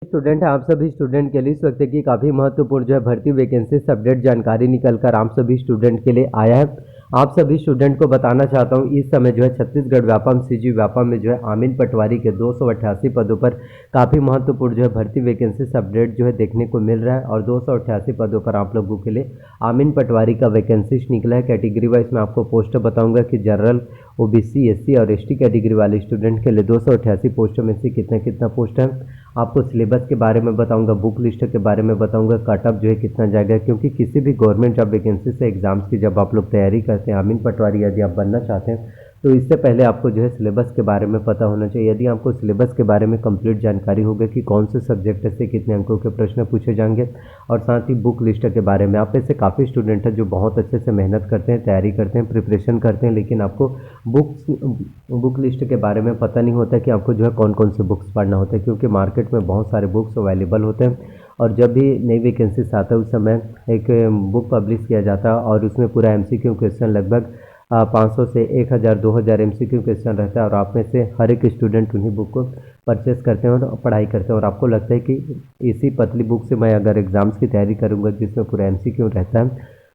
Student हैं, आप सभी स्टूडेंट के लिए इस वक्त की काफ़ी महत्वपूर्ण जो है भर्ती वैकेंसी अपडेट जानकारी निकल कर आप सभी स्टूडेंट के लिए आया है। आप सभी स्टूडेंट को बताना चाहता हूं, इस समय जो है छत्तीसगढ़ व्यापम सीजी व्यापम में जो है आमीन पटवारी के 288 पदों पर काफ़ी महत्वपूर्ण जो है भर्ती वैकेंसी अपडेट जो है देखने को मिल रहा है। और 288 पदों पर आप लोगों के लिए आमीन पटवारी का वैकेंसी निकला है। कैटेगरी वाइज मैं आपको पोस्ट बताऊँगा कि जनरल, ओबीसी, एससी और एसटी कैटेगरी वाले स्टूडेंट के लिए 288 पोस्टों में से कितना पोस्ट है। आपको सिलेबस के बारे में बताऊंगा, बुक लिस्ट के बारे में बताऊंगा, कट ऑफ जो है कितना जाएगा, क्योंकि किसी भी गवर्नमेंट जॉब वैकेंसी से एग्जाम्स की जब आप लोग तैयारी करते हैं, आमीन पटवारी यदि आप बनना चाहते हैं तो इससे पहले आपको जो है सिलेबस के बारे में पता होना चाहिए। यदि आपको सिलेबस के बारे में कंप्लीट जानकारी होगी कि कौन से सब्जेक्ट से कितने अंकों के प्रश्न पूछे जाएंगे, और साथ ही बुक लिस्ट के बारे में। आप में से काफ़ी स्टूडेंट हैं जो बहुत अच्छे से मेहनत करते हैं, तैयारी करते हैं, प्रिपरेशन करते हैं, लेकिन आपको बुक लिस्ट के बारे में पता नहीं होता कि आपको जो है कौन कौन से बुक्स पढ़ना होता है, क्योंकि मार्केट में बहुत सारे बुक्स अवेलेबल होते हैं। और जब भी नई वैकेंसीज आता है उस समय एक बुक पब्लिश किया जाता है और उसमें पूरा एमसीक्यू क्वेश्चन लगभग 500 से 1000 2000 एमसीक्यू क्वेश्चन रहता है, और आप में से हर एक स्टूडेंट उन्हीं बुक को परचेस करते हैं और पढ़ाई करते हैं। और आपको लगता है कि इसी पतली बुक से मैं अगर एग्ज़ाम्स की तैयारी करूंगा जिसमें पूरा एमसीक्यू रहता है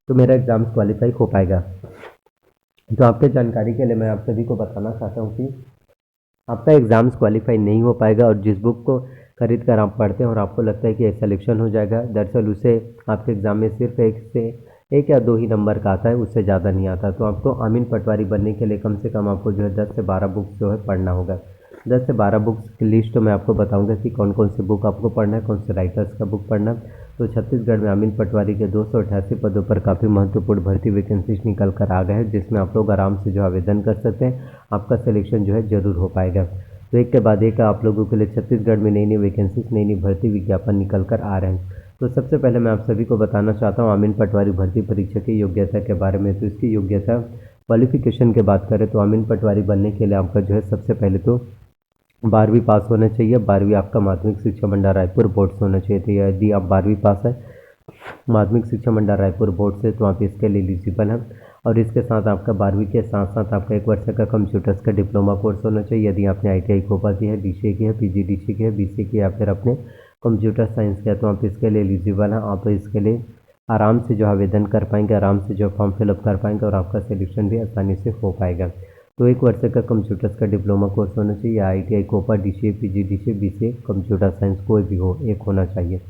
तो मेरा एग्ज़ाम्स क्वालिफाई हो पाएगा। तो आपके जानकारी के लिए मैं आप सभी को बताना चाहता हूँ कि आपका एग्ज़ाम्स क्वालिफाई नहीं हो पाएगा। और जिस बुक को खरीद कर आप पढ़ते हैं और आपको लगता है कि सिलेक्शन हो जाएगा, दरअसल उसे आपके एग्ज़ाम में सिर्फ एक या दो ही नंबर का आता है, उससे ज़्यादा नहीं आता। तो आपको आमीन पटवारी बनने के लिए कम से कम आपको जो है 10 से 12 बुक्स जो है पढ़ना होगा। 10 से 12 बुक्स की लिस्ट मैं आपको बताऊंगा कि कौन कौन से बुक आपको पढ़ना है, कौन से राइटर्स का बुक पढ़ना है। तो छत्तीसगढ़ में आमीन पटवारी के 288 पदों पर काफ़ी महत्वपूर्ण भर्ती वैकेंसीज निकल कर आ गए हैं, जिसमें आप लोग आराम से जो आवेदन कर सकते हैं। आपका सिलेक्शन जो है ज़रूर हो पाएगा। तो एक के बाद एक आप लोगों के लिए छत्तीसगढ़ में नई नई वैकेंसीज, नई नई भर्ती विज्ञापन निकल कर आ रहे हैं। तो सबसे पहले मैं आप सभी को बताना चाहता हूँ आमीन पटवारी भर्ती परीक्षा की योग्यता के बारे में। तो इसकी योग्यता क्वालिफिकेशन की बात करें तो आमीन पटवारी बनने के लिए आपका जो है सबसे पहले तो 12वीं पास होना चाहिए। 12वीं आपका माध्यमिक शिक्षा मंडल रायपुर बोर्ड से होना चाहिए। तो यदि आप 12वीं पास है माध्यमिक शिक्षा मंडल रायपुर बोर्ड से तो आप इसके लिए एलिजिबल हैं। और इसके साथ आपका 12वीं के साथ साथ आपका 1 वर्ष का कंप्यूटर्स का डिप्लोमा कोर्स होना चाहिए। यदि आपने आईटीआई कोपा की है, डीसीए की है, पीजीडीसी की है, बीसीए की, या फिर अपने कंप्यूटर साइंस किया तो आप इसके लिए एलिजिबल हैं। आप इसके लिए आराम से जो आवेदन कर पाएंगे, आराम से जो फॉर्म फिलअप कर पाएंगे और आपका सिलेक्शन भी आसानी से हो पाएगा। तो 1 वर्ष का कंप्यूटर्स का डिप्लोमा कोर्स होना चाहिए, ITI COPA, DCA, PGDC, BCA, computer science कोई भी हो, एक होना चाहिए।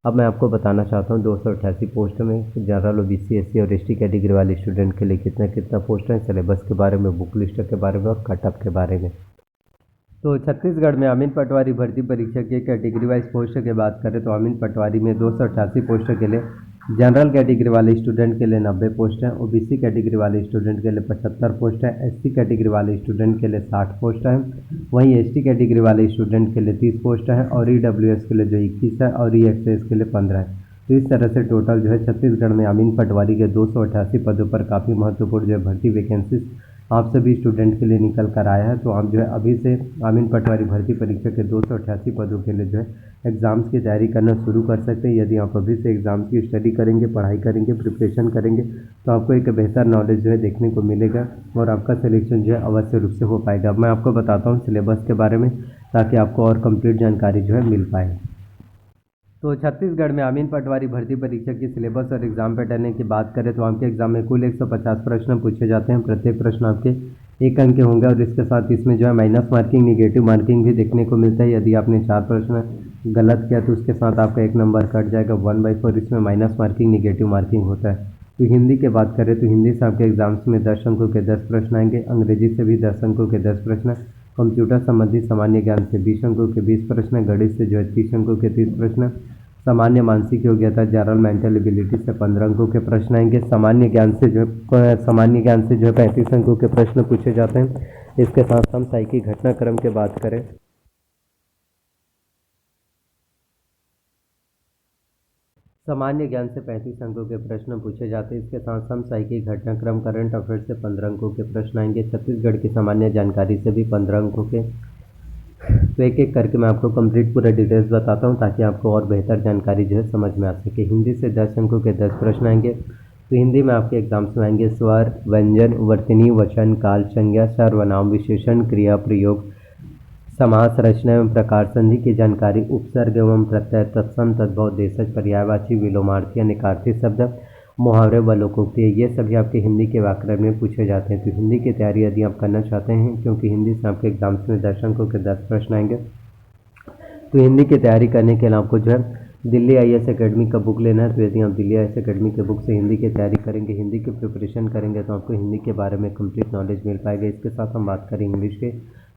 अब मैं आपको बताना चाहता हूँ 288 पोस्ट में जनरल, ओबीसी, एससी और एसटी कैटेगरी वाले स्टूडेंट के लिए कितना पोस्ट है, सिलेबस के बारे में, बुक लिस्ट के बारे में और कट ऑफ के बारे में। तो छत्तीसगढ़ में आमीन पटवारी भर्ती परीक्षा के कैटेगरी वाइज पोस्ट की बात करें तो आमीन पटवारी में 288 पोस्ट के लिए जनरल कैटेगरी वाले स्टूडेंट के लिए 90 पोस्ट हैं, ओबीसी कैटेगरी वाले स्टूडेंट के लिए 75 पोस्ट है, एससी कैटेगरी वाले स्टूडेंट के लिए 60 पोस्ट है, वहीं एसटी कैटेगरी वाले स्टूडेंट के लिए 30 पोस्ट है, और ईडब्ल्यूएस के लिए जो 21 है और ईएक्सएस के लिए 15 है। तो इस तरह से टोटल जो है छत्तीसगढ़ में आमीन पटवारी के 288 पदों पर काफ़ी महत्वपूर्ण जो है भर्ती वैकेंसीज आप सभी स्टूडेंट के लिए निकल कर आया है। तो आप जो है अभी से आमीन पटवारी भर्ती परीक्षा के 288 पदों के लिए जो है एग्ज़ाम्स की तैयारी करना शुरू कर सकते हैं। यदि आप अभी से एग्ज़ाम्स की स्टडी करेंगे, पढ़ाई करेंगे, प्रिपरेशन करेंगे तो आपको एक बेहतर नॉलेज जो है देखने को मिलेगा और आपका सिलेक्शन जो है अवश्य रूप से हो पाएगा। मैं आपको बताता हूँ सिलेबस के बारे में ताकि आपको और कंप्लीट जानकारी जो है मिल पाए। तो छत्तीसगढ़ में आमीन पटवारी भर्ती परीक्षा की सिलेबस और एग्जाम पैटर्न की बात करें तो आपके एग्जाम में कुल 150 प्रश्न पूछे जाते हैं। प्रत्येक प्रश्न आपके 1 अंक के होंगे और इसके साथ इसमें जो है माइनस मार्किंग, निगेटिव मार्किंग भी देखने को मिलता है। यदि आपने 4 प्रश्न गलत किया तो उसके साथ आपका 1 नंबर कट जाएगा। 1/4 इसमें माइनस मार्किंग, निगेटिव मार्किंग होता है। तो हिंदी की बात करें तो हिंदी से आपके एग्जाम्स में 10 अंकों के 10 प्रश्न आएंगे। अंग्रेजी से भी 10 अंकों के 10 प्रश्न, कंप्यूटर संबंधी सामान्य ज्ञान से 20 अंकों के 20 प्रश्न, गणित से जो है 30 अंकों के 30 प्रश्न, सामान्य मानसिक योग्यता जनरल मेंटल एबिलिटी से 15 अंकों के प्रश्न आएंगे। सामान्य ज्ञान से जो है 35 अंकों के प्रश्न पूछे जाते हैं। इसके साथ हम साइकी घटनाक्रम की बात करें सामान्य ज्ञान से 35 अंकों के प्रश्न पूछे जाते हैं। इसके साथ हम साइकी घटनाक्रम, करंट अफेयर से 15 अंकों के प्रश्न आएंगे। छत्तीसगढ़ की सामान्य जानकारी से भी 15 अंकों के। तो एक एक करके मैं आपको कंप्लीट पूरा डिटेल्स बताता हूँ ताकि आपको और बेहतर जानकारी जो है समझ में आ सके। हिंदी से 10 अंकों के 10 प्रश्न आएंगे। तो हिंदी में आपके एग्जाम्स में आएंगे स्वर, व्यंजन, वर्तनी, वचन, काल, संज्ञा, सर्वनाम, विशेषण, क्रिया, प्रयोग, समास रचना एवं प्रकार संधि की जानकारी, उपसर्ग एवं प्रत्यय, तत्सम तद्भव, देशज, पर्यायवाची, विलोमार्थी, अनिकार्थी शब्द, मुहावरे व लोकोक्ति, ये सभी आपके हिंदी के व्याकरण में पूछे जाते हैं। तो हिंदी की तैयारी यदि आप करना चाहते हैं, क्योंकि हिंदी से आपके एग्जाम्स में 10 अंकों के 10 प्रश्न आएंगे, तो हिंदी की तैयारी करने के लिए आपको जो है दिल्ली IAS एकेडमी का बुक लेना है। तो यदि आप दिल्ली IAS एकेडमी के बुक से हिंदी की तैयारी करेंगे, हिंदी की प्रिपरेशन करेंगे, तो आपको हिंदी के बारे में कंप्लीट नॉलेज मिल पाएगा। इसके साथ हम बात करें इंग्लिश के,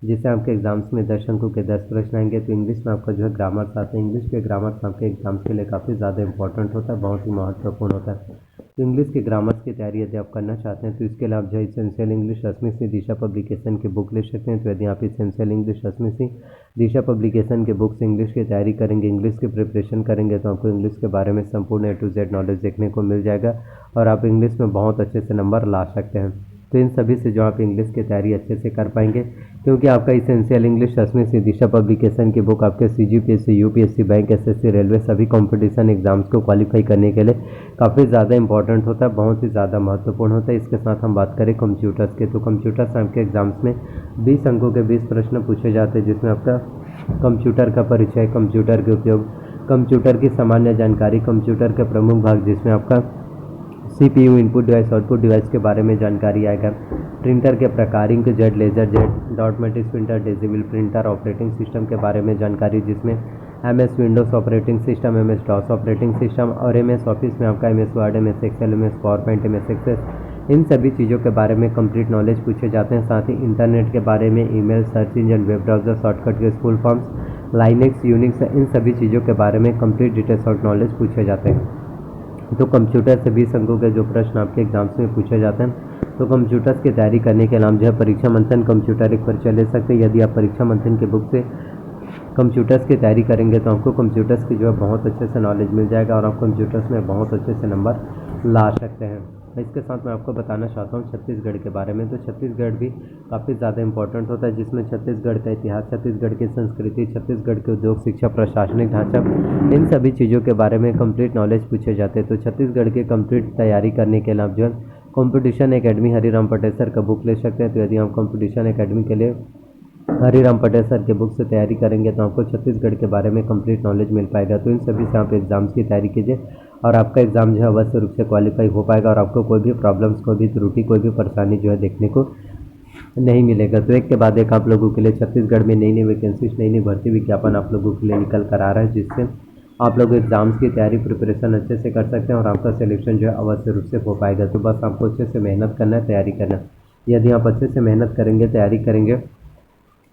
जिससे आपके एग्जाम्स में 10 अंकों के 10 प्रश्न आएंगे। तो इंग्लिश में आपका जो है ग्रामर्स आते हैं। इंग्लिश के ग्रामर्स आपके एग्जाम्स के लिए काफ़ी ज़्यादा इंपॉर्टेंट होता है, बहुत ही महत्वपूर्ण होता है। तो इंग्लिश के ग्रामर्स की तैयारी यदि आप करना चाहते हैं, तो इसके लिए आप जो एसेंशियल इंग्लिश रश्मि सिंह दिशा पब्लिकेशन की बुक ले सकते हैं। तो यदि आप एसेंशियल इंग्लिश रश्मि सिंह दिशा पब्लिकेशन के बुक से इंग्लिश की तैयारी करेंगे, इंग्लिश की प्रिपरेशन करेंगे, तो आपको इंग्लिश के बारे में संपूर्ण A to Z नॉलेज देखने को मिल जाएगा और आप इंग्लिश में बहुत अच्छे से नंबर ला सकते हैं। तो इन सभी से जो आप इंग्लिश की तैयारी अच्छे से कर पाएंगे, क्योंकि आपका एसेंशियल इंग्लिश रश्मि सिंह दिशा पब्लिकेशन की बुक आपके CGPSC, UPSC, bank, SSC, railway सभी कॉम्पिटिशन एग्जाम्स को क्वालिफाई करने के लिए काफ़ी ज़्यादा इंपॉर्टेंट होता है, बहुत ही ज़्यादा महत्वपूर्ण होता है। इसके साथ हम बात करें कंप्यूटर्स के, तो कंप्यूटर्स आपके एग्जाम्स में 20 अंकों के 20 प्रश्न पूछे जाते हैं, जिसमें आपका कंप्यूटर का परिचय, कंप्यूटर के उपयोग, कंप्यूटर की सामान्य जानकारी, कंप्यूटर के प्रमुख भाग, जिसमें आपका CPU, input device, output device के बारे में जानकारी आएगा, प्रिंटर के प्रकार, inkjet, laser jet, dot matrix printer, डिजिबल प्रिंटर, ऑपरेटिंग सिस्टम के बारे में जानकारी, जिसमें MS Windows operating system, MS DOS operating system और MS ऑफिस में आपका MS Word, MS Excel, MS PowerPoint, MS Access, इन सभी चीज़ों के बारे में कंप्लीट नॉलेज पूछे जाते हैं। साथ ही इंटरनेट के बारे में, email, search engine, web browser, shortcut के फुल फॉर्म्स, लाइनेक्स, यूनिक्स, इन सभी चीज़ों के बारे में कंप्लीट डिटेल्स और नॉलेज पूछे जाते हैं। तो कंप्यूटर से 20 अंकों के जो प्रश्न आपके एग्जाम्स में पूछे जाते हैं, तो कंप्यूटर्स की तैयारी करने के नाम जो है परीक्षा मंथन कंप्यूटर एक परीक्षा ले सकते हैं। यदि आप परीक्षा मंथन के बुक से कंप्यूटर्स की तैयारी करेंगे, तो आपको कंप्यूटर्स की जो है बहुत अच्छे से नॉलेज मिल जाएगा और आप कंप्यूटर्स में बहुत अच्छे से नंबर ला सकते हैं। इसके साथ मैं आपको बताना चाहता हूँ छत्तीसगढ़ के बारे में। तो छत्तीसगढ़ भी काफ़ी ज़्यादा इंपॉर्टेंट होता है, जिसमें छत्तीसगढ़ का इतिहास, छत्तीसगढ़ की संस्कृति, छत्तीसगढ़ के उद्योग, शिक्षा, प्रशासनिक ढांचा, इन सभी चीज़ों के बारे में कंप्लीट नॉलेज पूछे जाते हैं। तो छत्तीसगढ़ की कंप्लीट तैयारी करने के लिए आप जो है competition academy Hariram Patel sir का बुक ले सकते हैं। तो यदि आप कॉम्पिटिशन एकेडमी के लिए हरिराम पटेल सर के बुक से तैयारी करेंगे, तो आपको छत्तीसगढ़ के बारे में कंप्लीट नॉलेज मिल पाएगा। तो इन सभी से आप एग्जाम्स की तैयारी कीजिए और आपका एग्ज़ाम जो है अवश्य रूप से क्वालिफाई हो पाएगा और आपको कोई भी प्रॉब्लम्स, कोई भी त्रुटि, कोई भी परेशानी जो है देखने को नहीं मिलेगा। तो एक के बाद एक आप लोगों के लिए छत्तीसगढ़ में नई नई वैकेंसीज, नई नई भर्ती विज्ञापन आप लोगों के लिए निकल कर आ रहा है, जिससे आप लोग एग्जाम्स की तैयारी प्रिपरेशन अच्छे से कर सकते हैं और आपका सिलेक्शन जो है अवश्य रूप से हो पाएगा। तो बस आपको अच्छे से मेहनत करना है, तैयारी करना है। यदि आप अच्छे से मेहनत करेंगे, तैयारी करेंगे,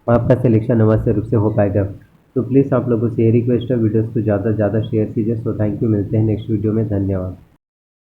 आपका सिलेक्शन अवश्य रूप से हो पाएगा। तो प्लीज़ आप लोगों से ये रिक्वेस्ट है, वीडियोस को ज़्यादा से ज़्यादा शेयर कीजिए। सो थैंक यू, मिलते हैं नेक्स्ट वीडियो में, धन्यवाद।